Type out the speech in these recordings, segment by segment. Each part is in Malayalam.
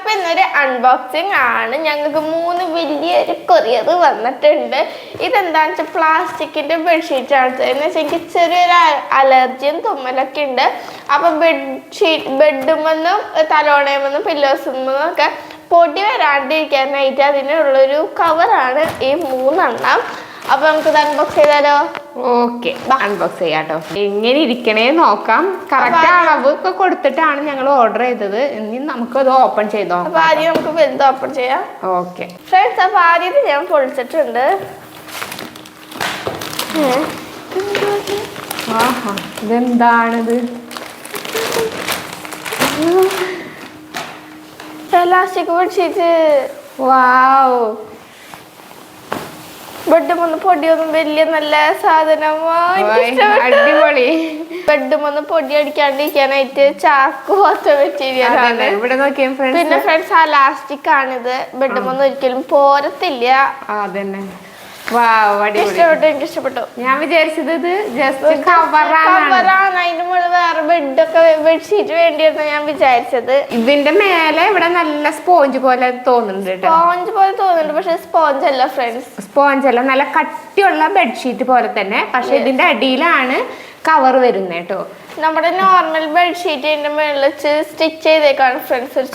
അപ്പൊ ഇന്നൊരു അൺബോക്സിങ് ആണ്. ഞങ്ങൾക്ക് 3 വലിയൊരു കൊറിയർ വന്നിട്ടുണ്ട്. ഇതെന്താണെന്ന് വെച്ചാൽ പ്ലാസ്റ്റിക്കിന്റെ ബെഡ്ഷീറ്റ് ആണ്. എന്ന് വെച്ചാൽ എനിക്ക് ചെറിയൊരു അലർജിയും തുമ്മലൊക്കെ ഉണ്ട്. അപ്പൊ ബെഡുമെന്നും തലോണയുമെന്നും പില്ലോസുമെന്നും ഒക്കെ പൊടി വരാണ്ടിരിക്കാനായിട്ട് അതിനുള്ളൊരു കവറാണ് ഈ 3 അപ്പൊ നമുക്കിത് അൺബോക്സ് ചെയ്താലോ? ഓക്കെ, അൺബോക്സ് ചെയ്യാട്ടോ. എങ്ങനെ ഇരിക്കണേ നോക്കാം. കറക്റ്റ് അളവ് ഒക്കെ കൊടുത്തിട്ടാണ് ഞങ്ങൾ ഓർഡർ ചെയ്തത്. ഇനി നമുക്കത് ഓപ്പൺ ചെയ്ത് നോക്കാം. അപ്പൊ ആദ്യം നമുക്ക് വലുത് ഓപ്പൺ ചെയ്യാം. ഓക്കെ ഫ്രണ്ട്സ്, അപ്പൊ ആദ്യം ഞാൻ പൊളിച്ചിട്ടുണ്ട്. ആഹാ, ഇതെന്താണിത്? Plastic bedsheet. വാവ്, ബെഡുമൊന്ന് പൊടിയൊന്നും വലിയ നല്ല അടിപൊളി. ബെഡുമൊന്ന് പൊടി അടിക്കാണ്ടിരിക്കാനായിട്ട് ചാക്ക് പോലത്തെ മെറ്റീരിയൽ ആണ്. പിന്നെ ഫ്രണ്ട്സ്, ആ ലാസ്റ്റിക് ആണിത്. ബെഡുമൊന്നും ഒരിക്കലും പോരത്തില്ല. അതന്നെ. ഇഷ്ടപ്പെട്ടു, എനിക്ക് ഇഷ്ടപ്പെട്ടു. ഞാൻ വിചാരിച്ചത് ഇത് ജസ്റ്റ് കവറാണ്. അതിന് മുകളിൽ വേറെ ബെഡ്ഷീറ്റ് വേണ്ടിയാണ് ഞാൻ വിചാരിച്ചത്. ഇതിന്റെ മേലെ ഇവിടെ നല്ല സ്പോഞ്ച് പോലെ തോന്നുന്നുണ്ട്. സ്പോഞ്ച് പോലെ തോന്നുന്നുണ്ട്, പക്ഷെ സ്പോഞ്ച് അല്ല ഫ്രണ്ട്സ്. സ്പോഞ്ച് അല്ല, നല്ല കട്ടിയുള്ള ബെഡ്ഷീറ്റ് പോലെ തന്നെ. പക്ഷെ ഇതിന്റെ അടിയിലാണ് കവർ വരുന്നത് കേട്ടോ. നമ്മുടെ നോർമൽ ബെഡ്ഷീറ്റിന്റെ മേളിൽ വെച്ച് സ്റ്റിച്ച് ചെയ്തേക്കാണ് ഫ്രണ്ട്സ്. ഒരു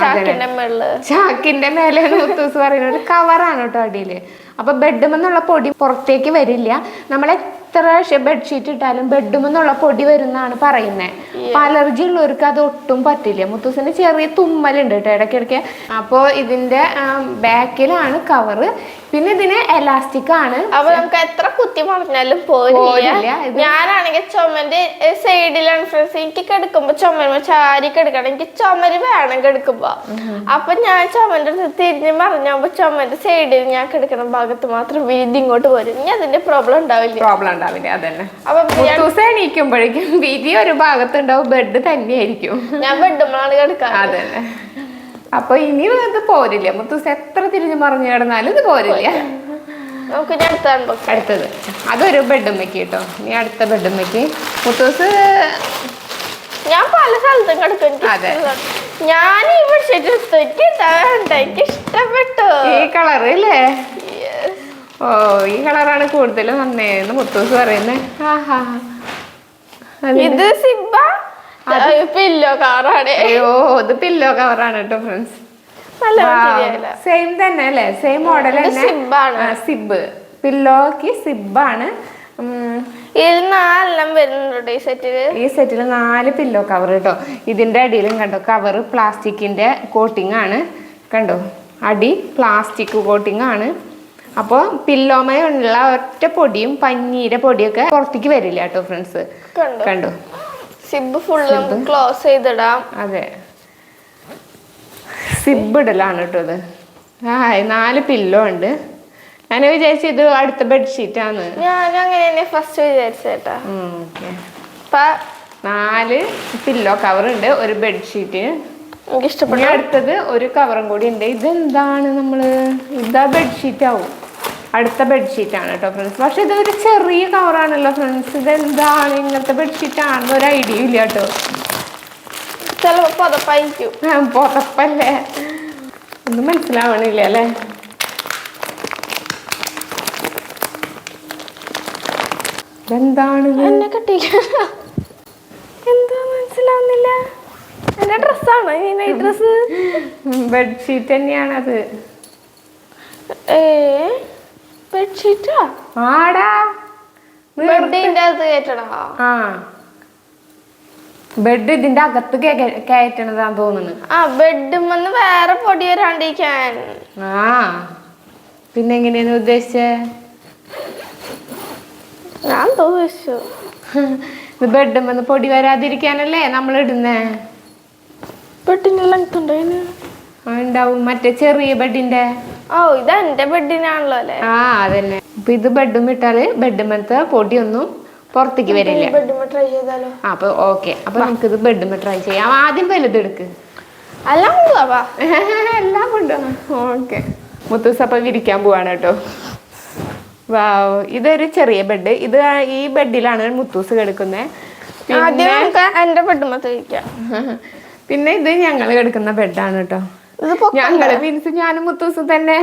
ചാക്കിന്റെ മേലെ മുത്തൂസ് പറയുന്ന ഒരു കവറാണ് കേട്ടോ അടിയില്. അപ്പൊ ബെഡുമെന്നുള്ള പൊടി പുറത്തേക്ക് വരില്ല. നമ്മൾ എത്ര ബെഡ്ഷീറ്റ് ഇട്ടാലും ബെഡുമെന്നുള്ള പൊടി വരുന്നാണ് പറയുന്നത്. അലർജി ഉള്ളവർക്ക് അത് ഒട്ടും പറ്റില്ല. മുത്തൂസിന് ചെറിയ തുമ്മലുണ്ട് കേട്ടോ ഇടയ്ക്കിടയ്ക്ക്. അപ്പോൾ ഇതിന്റെ ബാക്കിലാണ് കവറ്. പിന്നെ ഇതിന് എലാസ്റ്റിക് ആണ്. അപ്പൊ നമുക്ക് എത്ര കുത്തി മറിഞ്ഞാലും പോരില്ല. ഞാനാണെങ്കിൽ ചുമന്റെ സൈഡിലാണ് ഫ്രണ്ട്സ്. എനിക്ക് കിടക്കുമ്പോ ചുമരുമ്പോ ചാരി കിടക്കണം. എനിക്ക് ചുമര് വേണം കിടക്കുമ്പോ. അപ്പൊ ഞാൻ ചുമന്റെ തിരിഞ്ഞ് മറിഞ്ഞാകുമ്പോ ചുമന്റെ സൈഡിൽ ഞാൻ കിടക്കുന്ന ഭാഗത്ത് മാത്രം വീതി ഇങ്ങോട്ട് പോരും. ഇനി അതിന്റെ പ്രോബ്ലം ഉണ്ടാവില്ല. അതന്നെ. അപ്പൊ എണീക്കുമ്പോഴേക്കും വീതി ഒരു ഭാഗത്തുണ്ടാവും, ബെഡ് തന്നെയായിരിക്കും. ഞാൻ ബെഡുമാണ് കിടക്കാൻ. അതന്നെ. അപ്പൊ ഇനി ഇത് പോരില്ല. മുത്തൂസ് എത്ര തിരിഞ്ഞു മറിഞ്ഞു കിടന്നാലും ഇത് പോരില്ല. നമുക്ക് അടുത്തത് അതൊരു ബെഡുമ്മയ്ക്ക് കേട്ടോ. ഇനി അടുത്ത ബെഡുമ്മയ്ക്ക് മുത്തൂസ് ഞാൻ പല സ്ഥലത്തും കിടക്കും. ഞാൻ ഈ ബെഡ്ഷീറ്റ് എനിക്ക് ഇഷ്ടപ്പെട്ടു. ഈ കളർ അല്ലേ? ഓ, ഈ കളറാണ് കൂടുതലും നന്നേന്ന് മുത്തൂസ് പറയുന്നത്. ഇത് സിബ്ബ പില്ലോ കവറാണ്. അയ്യോ, ഇത് പില്ലോ കവറാണ് കേട്ടോ ഫ്രണ്ട്സ്. സെയിം തന്നെ അല്ലേ? സെയിം മോഡൽ തന്നെ. സിബ് പില്ലോക്ക് സിബാണ്. ഈ സെറ്റില് 4 പില്ലോ കവർ കേട്ടോ. ഇതിന്റെ അടിയിലും കണ്ടോ കവർ പ്ലാസ്റ്റിക്കിന്റെ കോട്ടിംഗ് ആണ്. കണ്ടോ, അടി പ്ലാസ്റ്റിക് കോട്ടിംഗ് ആണ്. അപ്പോൾ പില്ലോമയുള്ള ഒറ്റ പൊടിയും പഞ്ഞീരെ പൊടിയൊക്കെ പുറത്തേക്ക് വരില്ല കേട്ടോ ഫ്രണ്ട്സ്. കണ്ടോ, സിബ് ഫുള്ള് ക്ലോസ് ചെയ്തിടാം. അതെ, സിബ് ഇടലാണ് കേട്ടോ ഇത്. 4 പില്ലോ ഉണ്ട്. ഞാൻ വിചാരിച്ചു ഇത് അടുത്ത ബെഡ്ഷീറ്റ് ആണ്. ഞാൻ അങ്ങനെ ഫസ്റ്റ് വിചാരിച്ചേട്ടാ. 4 പില്ലോ കവർ ഉണ്ട് ഒരു ബെഡ്ഷീറ്റ്. എനിക്ക് ഇഷ്ടപ്പെട്ടു. അടുത്തത് ഒരു കവറും കൂടി ഉണ്ട്. ഇതെന്താണ്? ഇതാ ബെഡ്ഷീറ്റ് ആവും. അടുത്ത ബെഡ്ഷീറ്റ് ആണ് കേട്ടോ ഫ്രണ്ട്സ്. പക്ഷെ ഇതൊരു ചെറിയ കവറാണല്ലോ ഫ്രണ്ട്സ്. ഇതെന്താണ് ഇങ്ങനത്തെ ബെഡ്ഷീറ്റ് ആണെന്ന് ഒരു ഐഡിയ ഇല്ല കേട്ടോ. ചിലപ്പോ പുതപ്പായിരിക്കും. പുതപ്പല്ലേ? ഒന്നും മനസ്സിലാവണില്ല അല്ലേ? ഇതെന്താണ്? എന്നെ കെട്ടില്ല, എന്താ മനസ്സിലാവുന്നില്ല. എന്റെ ഡ്രസ്സാണോ ഈ ഡ്രസ്? ബെഡ്ഷീറ്റ് തന്നെയാണത്. ബെഡ്ഷീറ്റാ? ആടാ, ബെഡിന്റെ അകത്ത് കയറ്റണോ? ബെഡ് ഇതിന്റെ അകത്ത് കയറ്റണതാന്ന് തോന്നുന്നു. ബെഡുമെന്ന് വേറെ പൊടി വരാണ്ടിരിക്കാൻ. പിന്നെ എങ്ങനെയാണ് ഉദ്ദേശിച്ചേ? ഞാൻ ഉദ്ദേശിച്ചു ബെഡുമെന്ന് പൊടി വരാതിരിക്കാനല്ലേ നമ്മൾ ഇടുന്നേ. ബെഡിന്റെ ലെങ്ത് ഉണ്ടോ? ഉണ്ടാവും, മറ്റേ ചെറിയ ബെഡിന്റെ. ഇത് എന്റെ ബെഡിനാണല്ലോ അല്ലേ? അതന്നെ. അപ്പൊ ഇത് ബെഡും ഇട്ടാല് ബെഡുമത്തെ പൊടിയൊന്നും പുറത്തേക്ക് വരില്ല. ട്രൈ ചെയ്താലോ? അപ്പൊ ഓക്കെ, അപ്പൊ നമുക്കിത് ബെഡുമ ട്രൈ ചെയ്യാം. ആദ്യം വലുത് എടുക്ക്. എല്ലാം കൊണ്ടുപോകാം. ഓക്കെ, മുത്തൂസ് അപ്പൊ വിരിക്കാൻ പോവാണ് കേട്ടോ. വാവ്, ഇതൊരു ചെറിയ ബെഡ്. ഇത് ഈ ബെഡിലാണ് മുത്തൂസ് കിടക്കുന്നത്. എന്റെ ബെഡുമത്തെ വിരിക്കാം. പിന്നെ ഇത് ഞങ്ങൾ കിടക്കുന്ന ബെഡാണ് കേട്ടോ. ഇത് പൊക്കണ്ട. ഞങ്ങള് മീൻസ് ഞാനും മുത്തൂസ് തന്നെ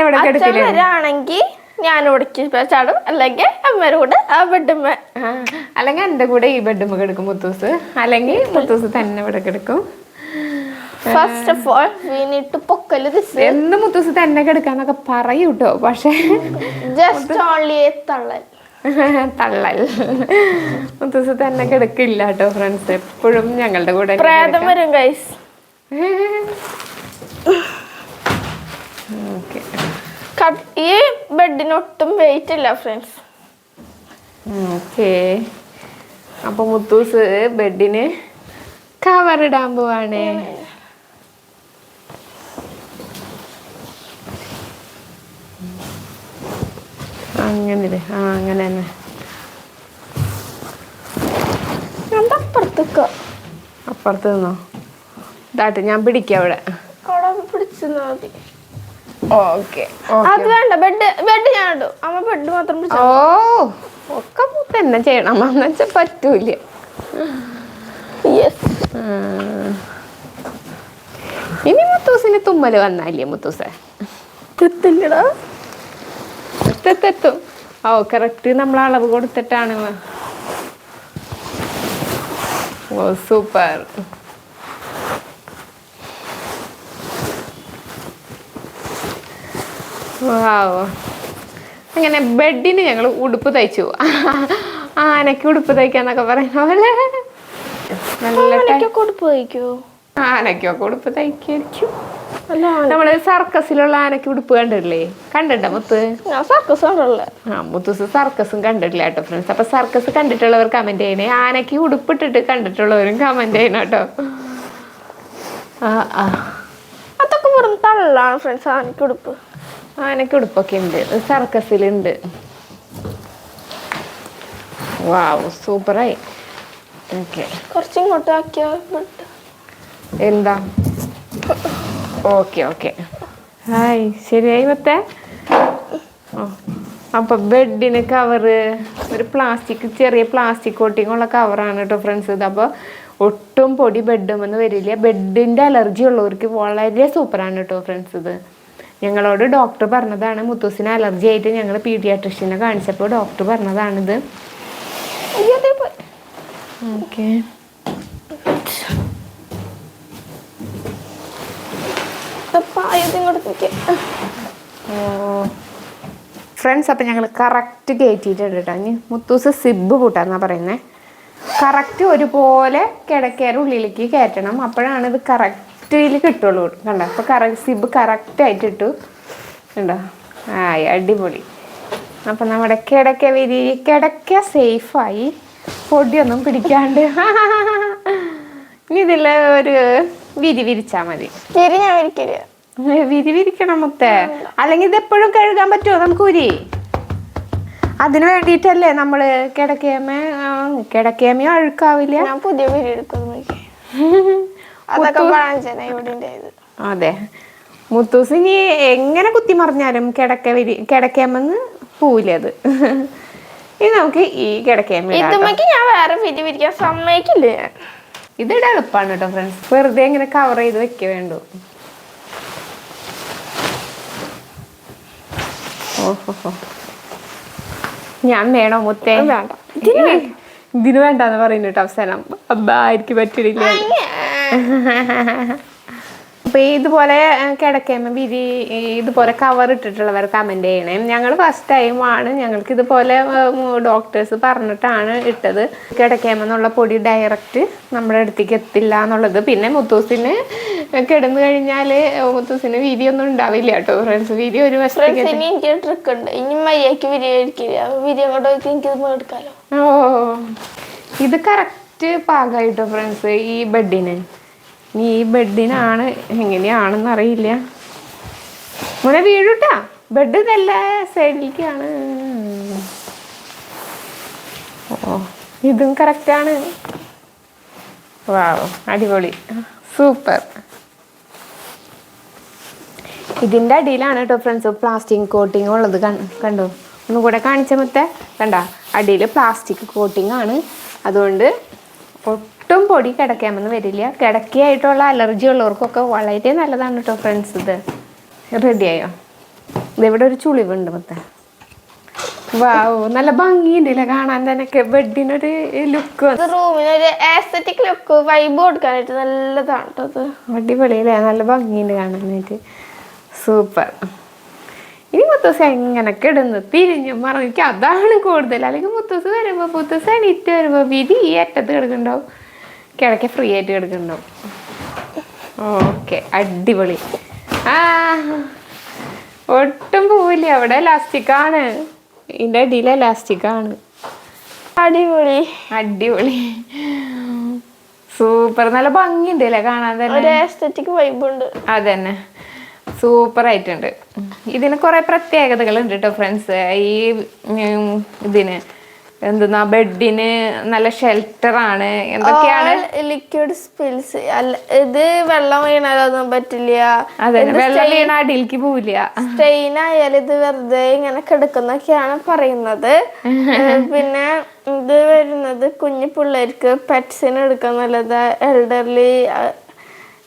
ഇവിടെ അച്ഛൻ കിടക്കില്ല. വരാണെങ്കിൽ ഞാൻ ഇവിടേക്ക് ചാടും, അല്ലെങ്കിൽ അമ്മയുടെ കൂടെ ആ ബെഡുമ്മ, അല്ലെങ്കിൽ എന്റെ കൂടെ ഈ ബെഡുമ്മ കിടക്കും മുത്തൂസ്, അല്ലെങ്കിൽ മുത്തൂസ് തന്നെ ഇവിടെ കിടക്കും. First of all we need to പൊക്കല് ദിസ്. എന്ന് മുത്തൂസ് തന്നെ കിടക്കാന്നൊക്കെ പറയും കേട്ടോ, പക്ഷെ ജസ്റ്റ് ഓൺലി എ തള്ളൽ. തള്ളൽ. മുത്തൂസ് തന്നെ കിടക്കില്ല കേട്ടോ ഫ്രണ്ട്സ്, എപ്പോഴും ഞങ്ങളുടെ കൂടെ പ്രേതം വരും ഗൈസ്. ഓക്കെ. ഈ ബെഡിന് ഒട്ടും വെയിറ്റ് ഇല്ല ഫ്രണ്ട്സ്. ഓക്കെ, അപ്പൊ മുത്തൂസ് ബെഡിന് കവർ ഇടാൻ പോവാണ്. അങ്ങനെ അങ്ങനെ തന്നെ. അപ്പുറത്ത് നിന്നോ? ഇതാട്ടെ ഞാൻ പിടിക്കാം അവിടെ. പിടിച്ചു മതി. ഓക്കെ. അത് വേണ്ട, ബെഡ് ഞാൻ ഇടും. അമ്മ ബെഡ് മാത്രം പിടിച്ചാ. ഒക്കെ തന്നെ ചെയ്യണം എന്ന് വെച്ചാൽ പറ്റൂല. ഇനി മുത്തൂസിന് തുമ്മല് വന്നാലേ മുത്തൂസെ എത്തില്ലടാ. എത്തും. കറക്റ്റ് നമ്മൾ അളവ് കൊടുത്തിട്ടാണ്. ഓ സൂപ്പർ. അങ്ങനെ ബെഡിന് ഞങ്ങൾ ഉടുപ്പ് തയ്ച്ചു. ആനയ്ക്ക് ഉടുപ്പ് തയ്ക്കാന്നൊക്കെ പറയുന്ന പോലെ ഉടുപ്പ് തയ്ക്കോ? ആനയ്ക്കൊക്കെ ഉടുപ്പ് തയ്ക്കായിരിക്കും. നമ്മള് സർക്കസിലുള്ള ആനയ്ക്ക് ഉടുപ്പ് കണ്ടിട്ടുണ്ടോ മുത്ത്? മുത്തൂസ് സർക്കസും കണ്ടിട്ടില്ല കേട്ടോ ഫ്രണ്ട്സ്. അപ്പൊ സർക്കസ് കണ്ടിട്ടുള്ളവർ കമന്റ് ചെയ്യണേ, ആനയ്ക്ക് ഉടുപ്പിട്ടിട്ട് കണ്ടിട്ടുള്ളവരും കമന്റ് ചെയ്യണം കേട്ടോ. അതൊക്കെ വെറും തള്ളാണ് ഫ്രണ്ട്സ്. ആനയ്ക്ക് ഉടുപ്പ്, ആനയ്ക്ക് ഉടുപ്പൊക്കെ ഉണ്ട്, സർക്കസിലുണ്ട്. വാവ് സൂപ്പറായി. ഓക്കെ, കുറച്ചിങ്ങോട്ട് ആക്കിയോ എന്താ? ഓക്കെ ഹായ്, ശരിയായി മത്തേ. അപ്പൊ ബെഡിന് കവറ് ഒരു ചെറിയ പ്ലാസ്റ്റിക് കോട്ടിങ് ഉള്ള കവറാണ് കേട്ടോ ഫ്രണ്ട്സ് ഇത്. അപ്പോൾ ഒട്ടും പൊടി ബെഡുമെന്ന് വരില്ല. ബെഡിൻ്റെ അലർജി ഉള്ളവർക്ക് വളരെ സൂപ്പറാണ് കേട്ടോ ഫ്രണ്ട്സ് ഇത്. ഞങ്ങളോട് ഡോക്ടർ പറഞ്ഞതാണ്, മുത്തൂസിന് അലർജി ആയിട്ട് ഞങ്ങൾ പീഡിയാട്രിഷ്യനെ കാണിച്ചപ്പോൾ ഡോക്ടർ പറഞ്ഞതാണിത്. ഓക്കെ, ഫ്രണ്ട്സ് അപ്പം ഞങ്ങൾ കറക്റ്റ് കയറ്റിയിട്ടുണ്ട് കേട്ടോ. ഇനി മുത്തൂസ് സിബ് കൂട്ടാന്നാ പറയുന്നത്. കറക്റ്റ് ഒരുപോലെ കിടക്കയുടെ ഉള്ളിലേക്ക് കയറ്റണം, അപ്പോഴാണ് ഇത് കറക്റ്റിൽ കിട്ടുള്ളൂ. കണ്ടോ? അപ്പോൾ സിബ് കറക്റ്റായിട്ട് ഇട്ടു. കണ്ടോ? ആയി, അടിപൊളി. അപ്പം നമ്മുടെ കിടക്ക സേഫായി, പൊടിയൊന്നും പിടിക്കാണ്ട്. ഇനി ഇതിൽ ഒരു വിരിച്ചാൽ മതി. വിരിക്കണം മുത്തേ, അല്ലെങ്കിൽ ഇത് എപ്പോഴും കഴുകാൻ പറ്റുമോ നമുക്ക്? അതിന് വേണ്ടിയിട്ടല്ലേ നമ്മള് കിടക്കേമയോ അഴുക്കാവില്ല. ഞാൻ പുതിയ വിരി എടുക്കും. അതെ, മുത്തൂസ് ഇനി എങ്ങനെ കുത്തി മറിഞ്ഞാലും കിടക്കേമെന്ന് പോവില്ല അത്. ഇനി നമുക്ക് ഈ കിടക്കേമ ഞാൻ വേറെ വിരി വിരിക്കാൻ സമ്മതിക്കില്ല. ഇതിടെ എളുപ്പമാണ് കേട്ടോ ഫ്രണ്ട്സ്, വെറുതെ ഇങ്ങനെ കവർ ചെയ്ത് വെക്ക വേണ്ടു. ഓഹോ, ഞാൻ വേണോ മുത്തേ? ഇതിന് വേണ്ടെന്ന് പറയുന്നു കേട്ടോ അവസാനം. അബ്ബാ എനിക്ക് പറ്റില്ല. അപ്പൊ ഇതുപോലെ കിടക്കേമ ഇതുപോലെ കവർ ഇട്ടിട്ടുള്ളവർ കമന്റ് ചെയ്യണേ. ഞങ്ങൾ ഫസ്റ്റ് ടൈമാണ്, ഞങ്ങൾക്ക് ഇതുപോലെ ഡോക്ടേഴ്സ് പറഞ്ഞിട്ടാണ് ഇട്ടത്. കിടക്കേമെന്നുള്ള പൊടി ഡയറക്റ്റ് നമ്മുടെ അടുത്തേക്ക് എത്തില്ല എന്നുള്ളത്. പിന്നെ മുത്തൂസിന് കിടന്നു കഴിഞ്ഞാല് മുത്തൂസിന് വീതി ഒന്നും ഉണ്ടാവില്ല കേട്ടോ ഫ്രണ്ട്സ്. വീതി ഒരു വശത്തേക്ക് ട്രിക്ക് ഉണ്ട്. ഇനി മയ്യക്ക് വിരി എടുക്കാലോ. ഓ, ഇത് കറക്റ്റ് പാകായിട്ടോ ഫ്രണ്ട്സ് ഈ ബെഡിന്. ഈ ബെഡിനാണ് എങ്ങനെയാണെന്ന് അറിയില്ല. മോനെ വീഴൂട്ടാ, ബെഡ് ഇതല്ല സൈഡിലേക്കാണ്. ഓ, ഇതും കറക്റ്റാണ്. വാവ്, അടിപൊളി, സൂപ്പർ. ഇതിൻ്റെ അടിയിലാണ് കേട്ടോ ഫ്രണ്ട്സ് പ്ലാസ്റ്റിക് കോട്ടിങ് ഉള്ളത്. കണ്ടോ? ഒന്നുകൂടെ കാണിച്ച മൊത്തം കണ്ട, അടിയിൽ പ്ലാസ്റ്റിക് കോട്ടിങ് ആണ്. അതുകൊണ്ട് ഒട്ടും പൊടി കിടക്കാമെന്ന് വരില്ല. കിടക്കയായിട്ടുള്ള അലർജി ഉള്ളവർക്കൊക്കെ വളരെ നല്ലതാണ് കേട്ടോ ഫ്രണ്ട്സ്. ഇത് റെഡിയായോ? ഇതിവിടെ ഒരു ചുളിവുണ്ട് മൊത്തം. വാവ്, നല്ല ഭംഗിയുണ്ടല്ലേ കാണാൻ തന്നെ. ബെഡിനൊരു ലുക്ക്, റൂമിനൊരു ആസ്തറ്റിക് ലുക്ക് വൈബ് കൊടുക്കാനായിട്ട് നല്ലതാണ് കേട്ടോ അത്. അടിപൊളിയല്ലേ, നല്ല ഭംഗിയുണ്ട് കാണാനായിട്ട്. സൂപ്പർ. ഇനി മുത്തൂസ് എങ്ങനെ കിടന്ന് തിരിഞ്ഞു മറിഞ്ഞിട്ട് അതാണ് കൂടുതൽ. അല്ലെങ്കിൽ മുത്തൂസ് വരുമ്പോൾ മുത്തൂസ് എണീറ്റ് വരുമ്പോൾ വിധി ഈ അറ്റത്ത് കിടക്കുന്നുണ്ടാവും, കിടക്കെ ഫ്രീ ആയിട്ട് കിടക്കുന്നുണ്ടാവും. ഓക്കെ, അടിപൊളി. ആ, ഒട്ടും പോവില്ല. അവിടെ എലാസ്റ്റിക്കാണ്, ഇതിൻ്റെ അടിയിൽ എലാസ്റ്റിക്കാണ്. അടിപൊളി അടിപൊളി, സൂപ്പർ. നല്ല ഭംഗിയുണ്ട് അല്ലേ കാണാൻ തന്നെ, ഒരു ആസ്തറ്റിക് വൈബ് ഉണ്ട്. അതന്നെ, സൂപ്പർ ആയിട്ടുണ്ട്. ഇതിന് കുറെ പ്രത്യേകതകൾ ഉണ്ട് കേട്ടോ ഫ്രണ്ട്സ്. ഈ ഇതിന് എന്തെന്നാ, ബെഡിന് നല്ല ഷെൽട്ടറാണ്. എന്തൊക്കെയാണ് ലിക്വിഡ് സ്പിൽസ് അല്ല, ഇത് വെള്ളം വീണാലൊന്നും പറ്റില്ല. അതെ, വെള്ളം വീണ അടിയിലേക്ക് പോവില്ല. സ്ട്രെയിൻ ആയാലും ഇത് വെറുതെ ഇങ്ങനെ കിടക്കുന്നൊക്കെയാണ് പറയുന്നത്. പിന്നെ ഇത് വരുന്നത് കുഞ്ഞു പിള്ളേർക്ക് പെറ്റ്സിന് എടുക്കാൻ നല്ലത്, എൽഡർലി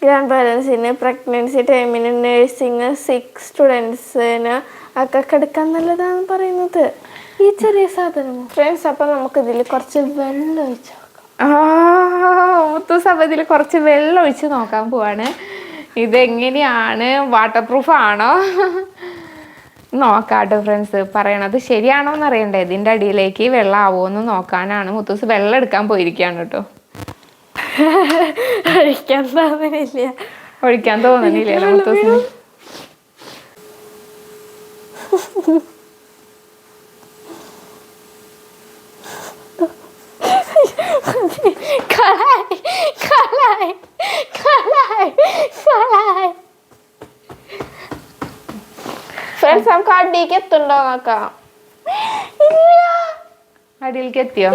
ഗ്രാൻഡ് പാരൻസിന്, പ്രഗ്നൻസി ടൈമിന്, നേഴ്സിങ്, സിക്ക് സ്റ്റുഡൻസിന് ഒക്കെ കിടക്കാൻ നല്ലതാണെന്ന് പറയുന്നത് ഈ ചെറിയ സാധനം. ഫ്രണ്ട്സ്, അപ്പം നമുക്ക് ഇതിൽ കുറച്ച് വെള്ളം ഒഴിച്ച് മുത്തൂസ് അപ്പം ഇതിൽ കുറച്ച് വെള്ളം ഒഴിച്ച് നോക്കാൻ പോവാണ്. ഇതെങ്ങനെയാണ്, വാട്ടർ പ്രൂഫ് ആണോ നോക്കാട്ടോ ഫ്രണ്ട്സ്. പറയണത് ശരിയാണോ എന്ന് അറിയണ്ടേ. ഇതിൻ്റെ അടിയിലേക്ക് വെള്ളം ആവുമോയെന്ന് നോക്കാനാണ് മുത്തൂസ് വെള്ളം എടുക്കാൻ പോയിരിക്കുകയാണ് കേട്ടോ. ഒഴിക്കാൻ തോന്നുന്നില്ല മുത്തൂസിന്. ഫ്രണ്ട്സ്, നമുക്ക് അടിയിലേക്ക് എത്തുണ്ടോ നോക്കാം. അടിയിലേക്ക് എത്തിയോ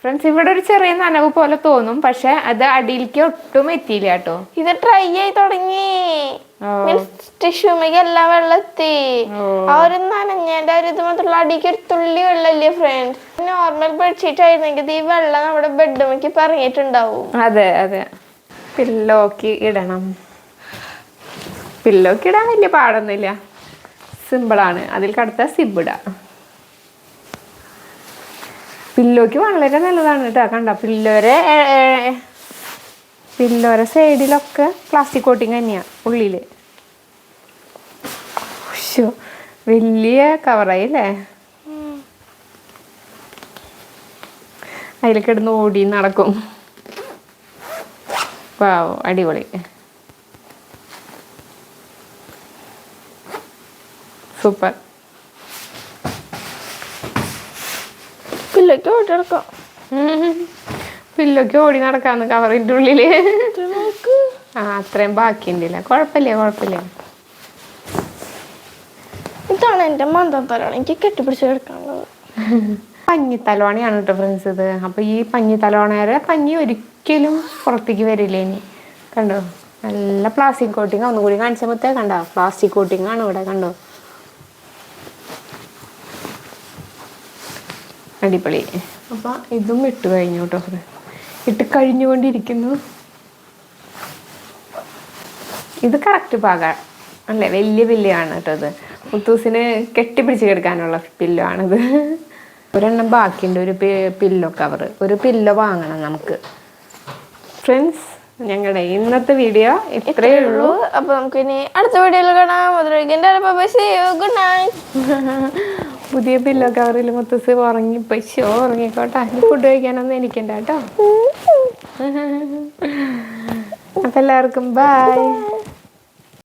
ഫ്രണ്ട്സ്? ഇവിടെ ഒരു ചെറിയ നനവ് പോലെ തോന്നും, പക്ഷെ അത് അടിയിലേക്ക് ഒട്ടും എത്തിയില്ല കേട്ടോ. ഇത് ട്രൈ ആയി തുടങ്ങി. ടിഷ്യൂമിക്ക് എല്ലാം വെള്ളം എത്തി. ആ ഒരു നനഞ്ഞതിന്റെ ഒരു ഇത് മാത്രമുള്ള അടിക്ക് ഒരു തുള്ളി വെള്ളമില്ലേ ഫ്രണ്ട്സ്. നോർമൽ ബെഡ്ഷീറ്റ് ആയിരുന്നെങ്കിൽ ഈ വെള്ളം നമ്മുടെ ബെഡ്റൂമിലേക്ക് പറഞ്ഞിട്ടുണ്ടാവും. അതെ അതെ, പില്ലോക്ക് ഇടണം. പില്ലോക്ക് ഇടാൻ വലിയ പാടൊന്നുമില്ല, സിമ്പിളാണ്. അതിൽ കടുത്ത സിബിടാം. പില്ലോക്ക് വളരെ നല്ലതാണ് കേട്ടോ. കണ്ട, പില്ലോരെ സൈഡിലൊക്കെ പ്ലാസ്റ്റിക് കോട്ടിങ് തന്നെയാണ് ഉള്ളിൽ. വലിയ കവറായില്ലേ. അതിൽ കിടന്ന് ഓടി നടക്കും. വാവ്, അടിപൊളി, സൂപ്പർ. പില്ലോക്ക് ഓടി നടക്കാം. പില്ലോക്ക് ഓടി നടക്കാന്ന് കവറിൻ്റെ ഉള്ളില്. ആ, അത്രയും ബാക്കിയുണ്ടല്ല. കുഴപ്പമില്ല. ഇതാണ് എൻ്റെ മന്ദത്തലാണ് എനിക്ക് കെട്ടിപ്പിടിച്ച് കിടക്കാനുള്ളത്. പഞ്ഞിത്തലോണയാണ് കേട്ടോ ഫ്രണ്ട്സ് ഇത്. അപ്പൊ ഈ പഞ്ഞിത്തലോണയുടെ പഞ്ഞി ഒരിക്കലും പുറത്തേക്ക് വരില്ല ഇനി. കണ്ടോ, നല്ല പ്ലാസ്റ്റിക് കോട്ടിങ്. ഒന്നുകൂടി കാണിച്ച മുത്തേ, കണ്ടോ, പ്ലാസ്റ്റിക് കോട്ടിങ് ആണ് ഇവിടെ. കണ്ടോ, അടിപൊളി. അപ്പൊ ഇതും ഇട്ട് കഴിഞ്ഞു കേട്ടോ. ഇട്ട് കഴിഞ്ഞുകൊണ്ടിരിക്കുന്നു. ഇത് കറക്റ്റ് പാകം അല്ലേ, വലിയ ആണ് കേട്ടോ. ഇത് മുത്തൂസിന് കെട്ടിപ്പിടിച്ച് കിടക്കാനുള്ള പില്ലോ ആണിത്. ഒരെണ്ണം ബാക്കിയുണ്ട്, ഒരു പില്ലോ കവർ. ഒരു പില്ലോ വാങ്ങണം നമുക്ക് ഫ്രണ്ട്സ്. ഞങ്ങളുടെ ഇന്നത്തെ വീഡിയോ ഇത്രയേ ഉള്ളൂ. അപ്പൊ നമുക്ക് ഇനി അടുത്ത വീഡിയോയിൽ കാണാം. Good night. പുതിയ പില്ലോ കവറിൽ മുത്തൂസ് ഉറങ്ങിക്കോട്ടെ. ഫുഡ് കഴിക്കാനൊന്നും എനിക്കുണ്ട് കേട്ടോ. അപ്പൊ എല്ലാവർക്കും ബൈ.